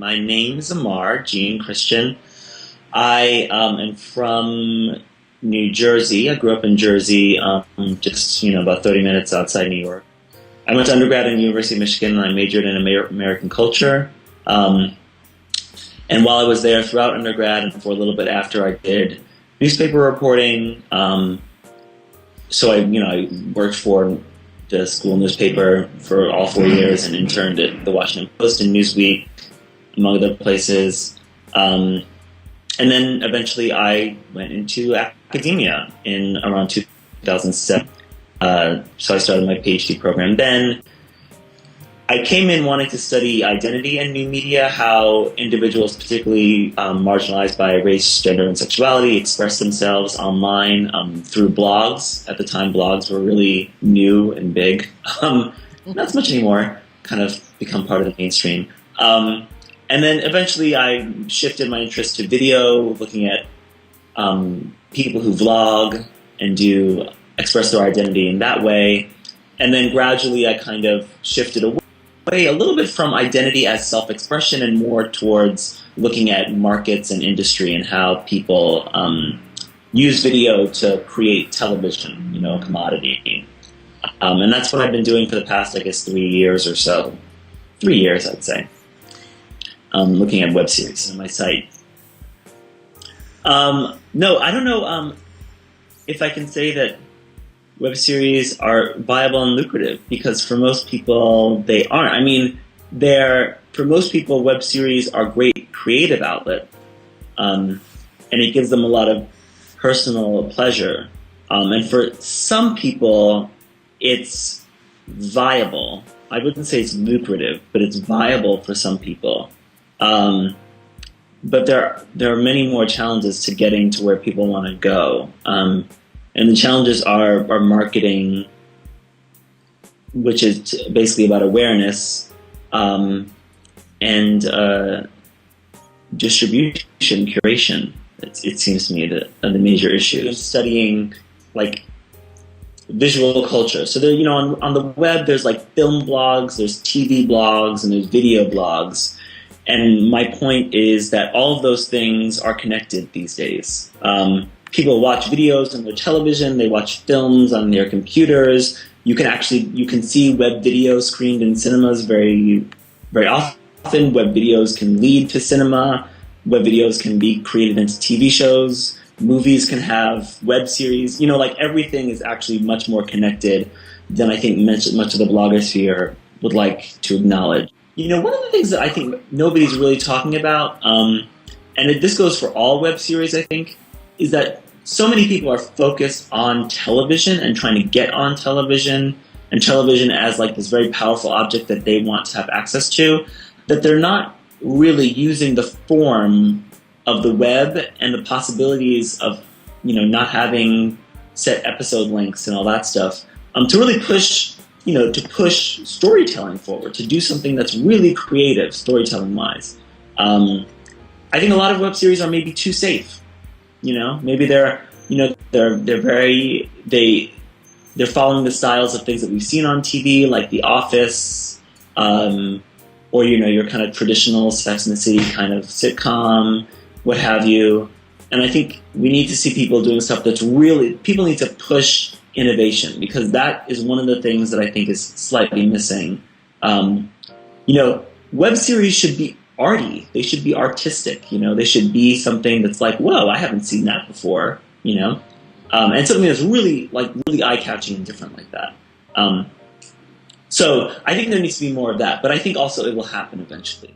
My name is Aymar, Gene Christian. I am from New Jersey. I grew up in Jersey, just about 30 minutes outside New York. I went to undergrad at the University of Michigan, and I majored in American culture. And while I was there throughout undergrad and for a little bit after, I did newspaper reporting. So I worked for the school newspaper for all 4 years and interned at the Washington Post and Newsweek, among other places. And then eventually I went into academia in around 2007. So I started my PhD program then. I came in wanting to study identity and new media, how individuals, particularly marginalized by race, gender, and sexuality, express themselves online through blogs. At the time, blogs were really new and big. Not so much anymore, kind of become part of the mainstream. And then eventually I shifted my interest to video, looking at people who vlog and express their identity in that way. And then gradually I kind of shifted away a little bit from identity as self-expression and more towards looking at markets and industry and how people use video to create television, a commodity. And that's what I've been doing for the past, 3 years or so. 3 years, I'd say. Looking at web series on my site. No, I don't know if I can say that web series are viable and lucrative, because for most people they aren't. I mean, for most people, web series are a great creative outlet, and it gives them a lot of personal pleasure. And for some people, it's viable. I wouldn't say it's lucrative, but it's viable for some people. But there are many more challenges to getting to where people want to go. And the challenges are marketing, which is basically about awareness, and distribution, curation. It seems to me the major issue. I'm studying visual culture. So there, on the web, there's film blogs, there's TV blogs, and there's video blogs. And my point is that all of those things are connected these days. People watch videos on their television, they watch films on their computers. You can see web videos screened in cinemas very, very often. Web videos can lead to cinema. Web videos can be created into TV shows. Movies can have web series. Everything is actually much more connected than I think much of the blogosphere would like to acknowledge. One of the things that I think nobody's really talking about, and this goes for all web series, I think, is that so many people are focused on television and trying to get on television, and television as this very powerful object that they want to have access to, that they're not really using the form of the web and the possibilities of, not having set episode lengths and all that stuff, to really push storytelling forward, to do something that's really creative storytelling-wise. I think a lot of web series are maybe too safe. Maybe they're following the styles of things that we've seen on TV, like The Office, or your kind of traditional Sex and the City kind of sitcom, what have you. And I think we need to see people doing stuff that's really, people need to push innovation, because that is one of the things that I think is slightly missing. Web series should be arty. They should be artistic. They should be something that's whoa, I haven't seen that before. And something that's really eye-catching and different like that. So I think there needs to be more of that, but I think also it will happen eventually.